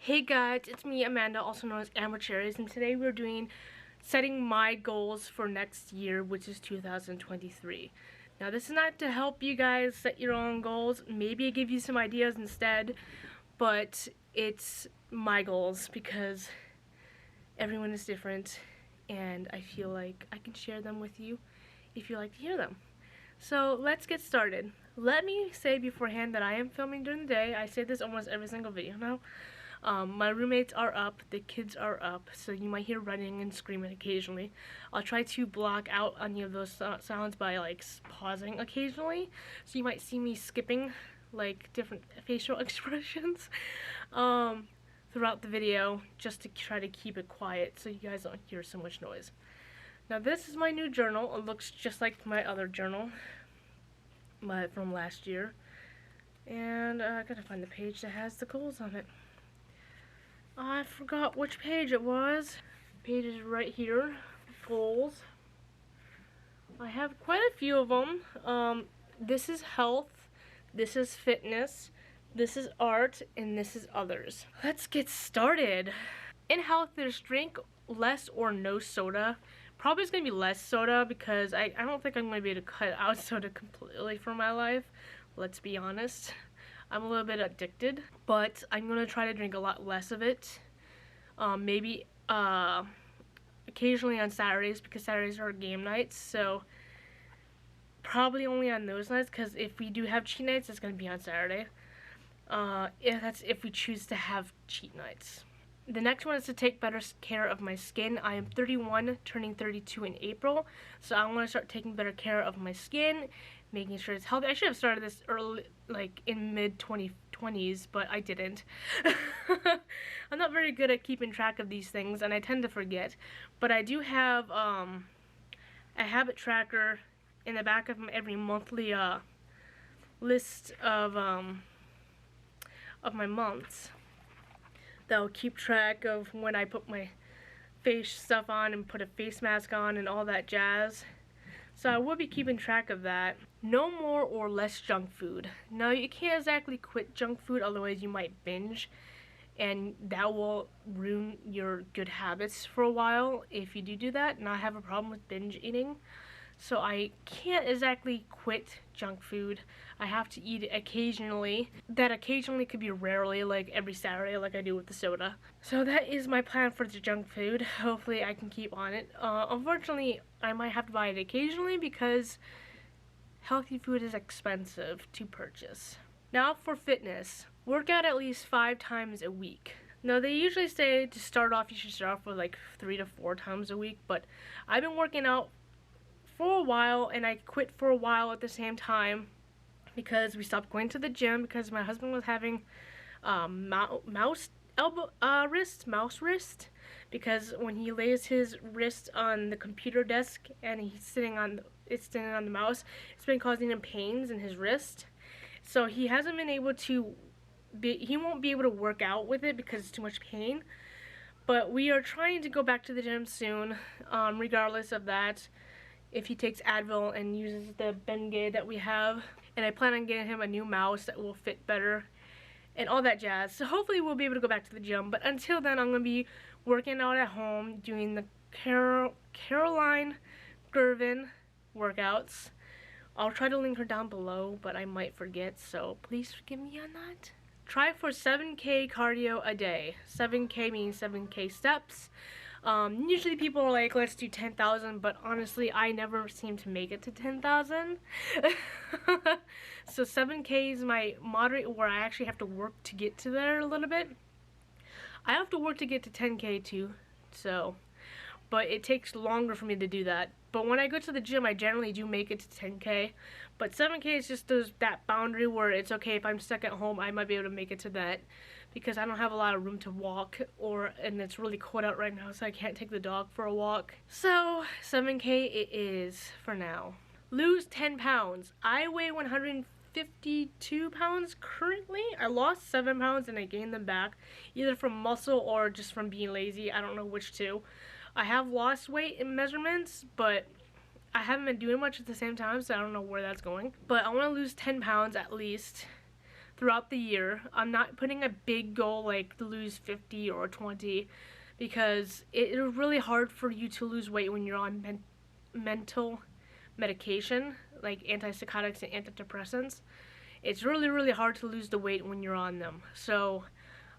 Hey guys, it's me Amanda, also known as Amber Cherries, and today we're doing setting my goals for next year, which is 2023. Now this is not to help you guys set your own goals, maybe give you some ideas instead, but it's my goals because everyone is different and I feel like I can share them with you if you like to hear them. So let's get started. Let me say beforehand that I am filming during the day. I say this almost every single video now. My roommates are up, the kids are up, so you might hear running and screaming occasionally. I'll try to block out any of those sounds by like pausing occasionally, so you might see me skipping like different facial expressions throughout the video just to try to keep it quiet so you guys don't hear so much noise. Now this is my new journal. It looks just like my other journal from last year, and I gotta find the page that has the goals on it. I forgot which page it was. The page is right here. Goals. I have quite a few of them. This is health, this is fitness, this is art, and this is others. Let's get started. In health, there's drink less or no soda. Probably it's gonna be less soda because I don't think I'm gonna be able to cut out soda completely from my life. Let's be honest. I'm a little bit addicted, but I'm gonna try to drink a lot less of it. Maybe occasionally on Saturdays because Saturdays are game nights, so probably only on those nights, because if we do have cheat nights, it's gonna be on Saturday. If we choose to have cheat nights. The next one is to take better care of my skin. I am 31, turning 32 in April, so I want to start taking better care of my skin, making sure it's healthy. I should have started this early, like in mid-20s, but I didn't. I'm not very good at keeping track of these things, and I tend to forget. But I do have a habit tracker in the back of every monthly list of my months. That'll keep track of when I put my face stuff on and put a face mask on and all that jazz. So I will be keeping track of that. No more or less junk food. Now you can't exactly quit junk food, otherwise you might binge, and that will ruin your good habits for a while if you do that. And I have a problem with binge eating, so I can't exactly quit junk food. I have to eat it occasionally. That occasionally could be rarely, like every Saturday like I do with the soda. So that is my plan for the junk food. Hopefully I can keep on it. Unfortunately, I might have to buy it occasionally because healthy food is expensive to purchase. Now for fitness. Work out at least 5 times a week. Now they usually say to start off, you should start off with like 3 to 4 times a week, but I've been working out for a while and I quit for a while at the same time because we stopped going to the gym because my husband was having mouse wrist, because when he lays his wrist on the computer desk and he's sitting on the mouse, it's been causing him pains in his wrist. So he hasn't been able to he won't be able to work out with it because it's too much pain. But we are trying to go back to the gym soon, regardless of that, if he takes Advil and uses the Bengay that we have. And I plan on getting him a new mouse that will fit better and all that jazz. So hopefully we'll be able to go back to the gym. But until then, I'm going to be working out at home, doing the Caroline Girvan workouts. I'll try to link her down below, but I might forget, so please forgive me on that. Try for 7K cardio a day. 7K means 7K steps. Usually people are like, let's do 10,000, but honestly, I never seem to make it to 10,000. So 7K is my moderate, where I actually have to work to get to there a little bit. I have to work to get to 10K too, so, but it takes longer for me to do that. But when I go to the gym, I generally do make it to 10K. But 7K is just that boundary where it's okay if I'm stuck at home, I might be able to make it to that, because I don't have a lot of room to walk, and it's really cold out right now, so I can't take the dog for a walk. So 7K it is for now. Lose 10 pounds. I weigh 152 pounds currently. I lost 7 pounds and I gained them back, either from muscle or just from being lazy. I don't know which two. I have lost weight in measurements, but I haven't been doing much at the same time, so I don't know where that's going. But I want to lose 10 pounds at least throughout the year. I'm not putting a big goal like to lose 50 or 20 because it is really hard for you to lose weight when you're on mental medication like antipsychotics and antidepressants. It's really, really hard to lose the weight when you're on them. So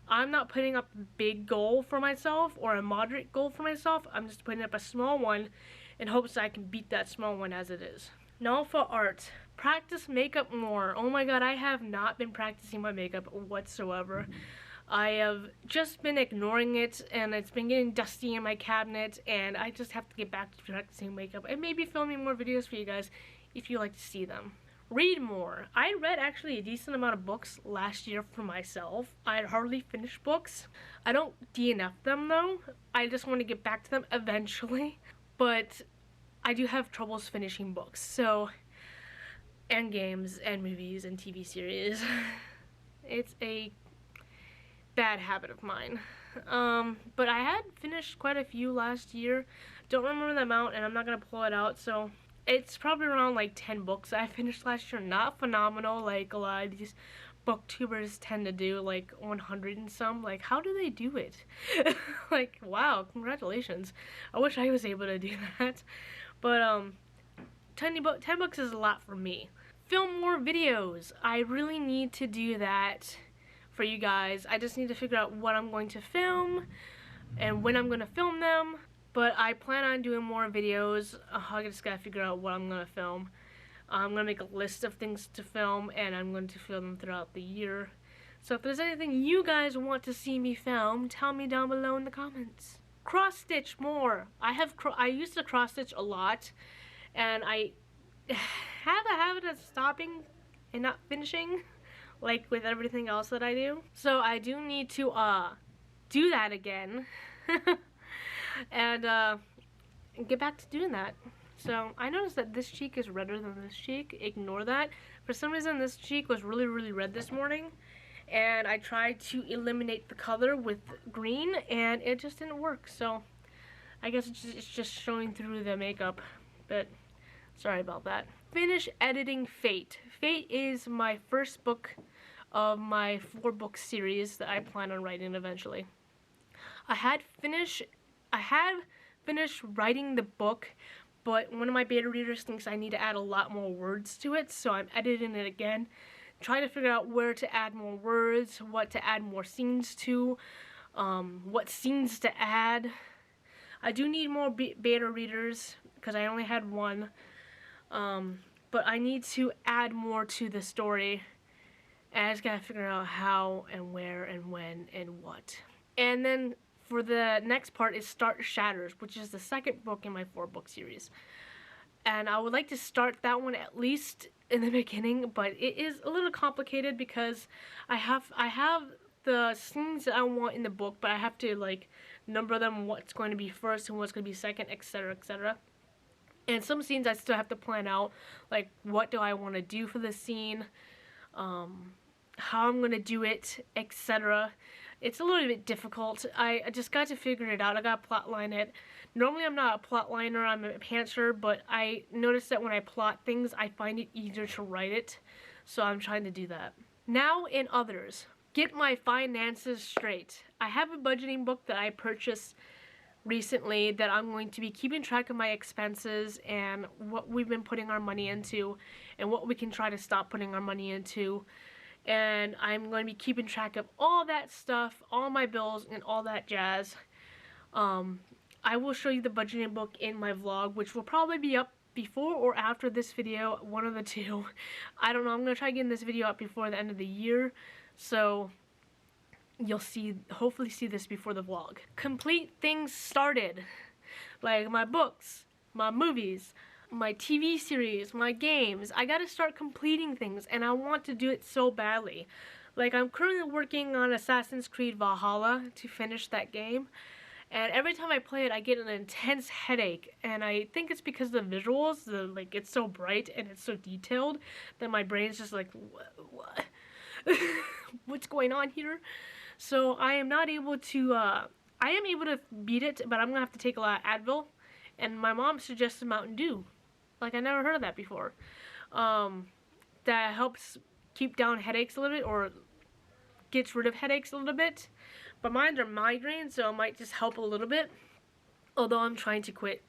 I'm not putting up a big goal for myself or a moderate goal for myself. I'm just putting up a small one in hopes I can beat that small one as it is. Now for art. Practice makeup more. Oh my god, I have not been practicing my makeup whatsoever. I have just been ignoring it, and it's been getting dusty in my cabinet, and I just have to get back to practicing makeup and maybe filming more videos for you guys if you like to see them. Read more. I read actually a decent amount of books last year for myself. I hardly finished books. I don't DNF them though. I just want to get back to them eventually. But I do have troubles finishing books. So, and games and movies and TV series. It's a bad habit of mine. But I had finished quite a few last year. Don't remember the amount, and I'm not going to pull it out, so it's probably around like 10 books I finished last year. Not phenomenal like a lot of these booktubers tend to do, like 100 and some. Like, how do they do it? Like, wow, congratulations. I wish I was able to do that. But 10 books is a lot for me. Film more videos. I really need to do that for you guys. I just need to figure out what I'm going to film and when I'm going to film them. But I plan on doing more videos. I just gotta figure out what I'm gonna film. I'm gonna make a list of things to film, and I'm going to film them throughout the year. So if there's anything you guys want to see me film, tell me down below in the comments. Cross stitch more. I used to cross stitch a lot, and I have a habit of stopping and not finishing, like with everything else that I do. So I do need to do that again. And get back to doing that. So I noticed that this cheek is redder than this cheek. Ignore that. For some reason this cheek was really, really red this morning, and I tried to eliminate the color with green and it just didn't work. So I guess it's just showing through the makeup, but sorry about that. Finish editing Fate. Fate is my first book of my 4-book series that I plan on writing eventually. I had finished writing the book, but one of my beta readers thinks I need to add a lot more words to it, so I'm editing it again, trying to figure out where to add more words, what to add more scenes to, what scenes to add. I do need more beta readers because I only had one, but I need to add more to the story, and I just gotta figure out how and where and when and what. And then for the next part is Start Shatters, which is the second book in my 4-book series. And I would like to start that one at least in the beginning, but it is a little complicated because I have the scenes that I want in the book, but I have to like number them, what's going to be first and what's going to be second, etc., etc. And some scenes I still have to plan out, like what do I want to do for the scene, how I'm going to do it, etc. It's a little bit difficult. I just got to figure it out. I got to plotline it. Normally I'm not a plotliner, I'm a pantser, but I noticed that when I plot things, I find it easier to write it. So I'm trying to do that. Now in others, get my finances straight. I have a budgeting book that I purchased recently that I'm going to be keeping track of my expenses and what we've been putting our money into and what we can try to stop putting our money into. And I'm going to be keeping track of all that stuff, all my bills, and all that jazz. I will show you the budgeting book in my vlog, which will probably be up before or after this video, one of the two. I don't know, I'm going to try getting this video up before the end of the year, so you'll hopefully see this before the vlog. Complete things started, like my books, my movies, my TV series, my games. I gotta start completing things, and I want to do it so badly. Like, I'm currently working on Assassin's Creed Valhalla to finish that game, and every time I play it I get an intense headache, and I think it's because of the visuals, like it's so bright and it's so detailed that my brain's just like, what? What's going on here? So I am not able to, I am able to beat it, but I'm gonna have to take a lot of Advil, and my mom suggested Mountain Dew. Like, I never heard of that before. That helps keep down headaches a little bit, or gets rid of headaches a little bit. But mine are migraines, so it might just help a little bit. Although I'm trying to quit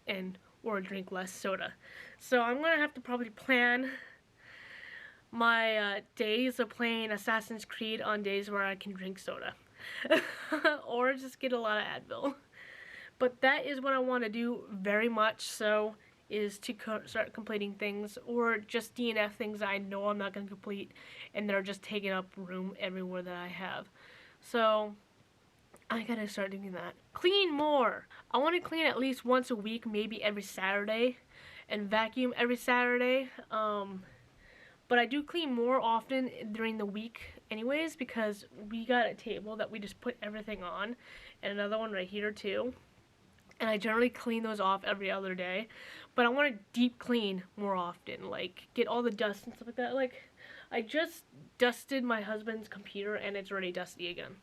or drink less soda. So I'm gonna have to probably plan my days of playing Assassin's Creed on days where I can drink soda. Or just get a lot of Advil. But that is what I want to do very much so, is to start completing things, or just DNF things I know I'm not going to complete and they're just taking up room everywhere that I have. So I gotta start doing that. Clean more! I want to clean at least once a week, maybe every Saturday, and vacuum every Saturday. But I do clean more often during the week anyways, because we got a table that we just put everything on, and another one right here too. And I generally clean those off every other day. But I want to deep clean more often, like get all the dust and stuff like that. Like, I just dusted my husband's computer and it's already dusty again.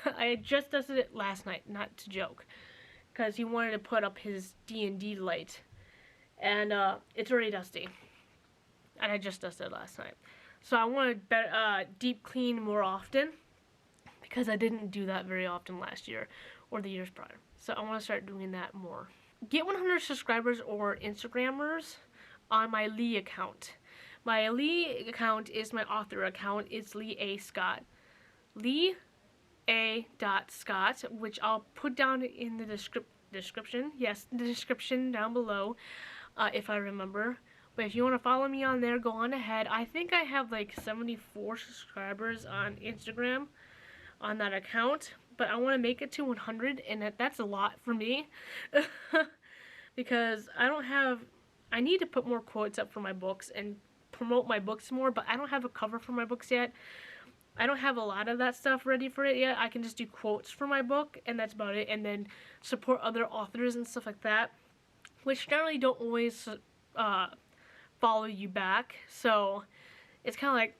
I just dusted it last night, not to joke, because he wanted to put up his D&D light, and it's already dusty, and I just dusted it last night. So I want to deep clean more often, because I didn't do that very often last year or the years prior. So I want to start doing that more. Get 100 subscribers or Instagrammers on my Lee account. My Lee account is my author account. It's Lee A. Scott. Lee A. Scott, which I'll put down in the description. Yes, the description down below, if I remember. But if you want to follow me on there, go on ahead. I think I have like 74 subscribers on Instagram on that account. But I want to make it to 100, and that's a lot for me. Because I need to put more quotes up for my books and promote my books more, but I don't have a cover for my books yet. I don't have a lot of that stuff ready for it yet. I can just do quotes for my book, and that's about it. And then support other authors and stuff like that, which generally don't always follow you back. So it's kind of like,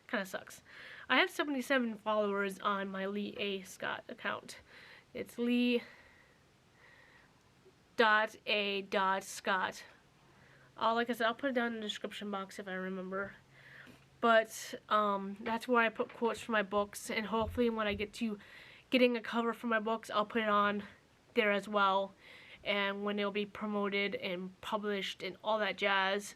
kind of sucks. I have 77 followers on my Lee A. Scott account. It's Lee.A.Scott. Like I said, I'll put it down in the description box if I remember. But that's where I put quotes for my books, and hopefully when I get to getting a cover for my books, I'll put it on there as well. And when it'll be promoted and published and all that jazz,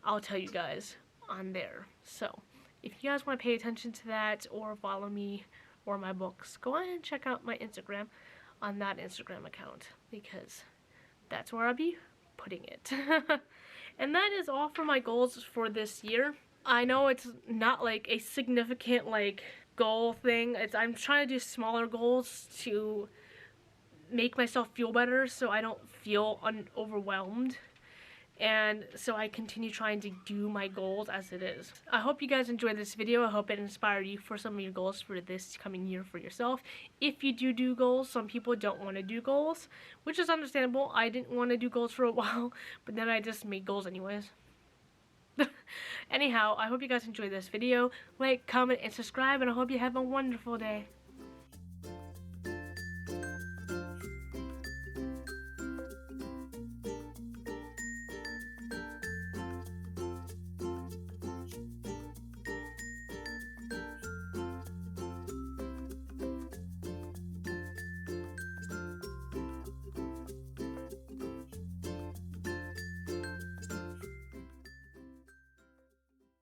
I'll tell you guys on there. So if you guys want to pay attention to that or follow me or my books, go on and check out my Instagram on that Instagram account, because that's where I'll be putting it. And that is all for my goals for this year. I know it's not like a significant like goal thing. I'm trying to do smaller goals to make myself feel better so I don't feel overwhelmed. And so I continue trying to do my goals as it is. I hope you guys enjoyed this video. I hope it inspired you for some of your goals for this coming year for yourself. If you do goals, some people don't want to do goals, which is understandable. I didn't want to do goals for a while, but then I just made goals anyways. Anyhow, I hope you guys enjoyed this video. Like, comment, and subscribe, and I hope you have a wonderful day.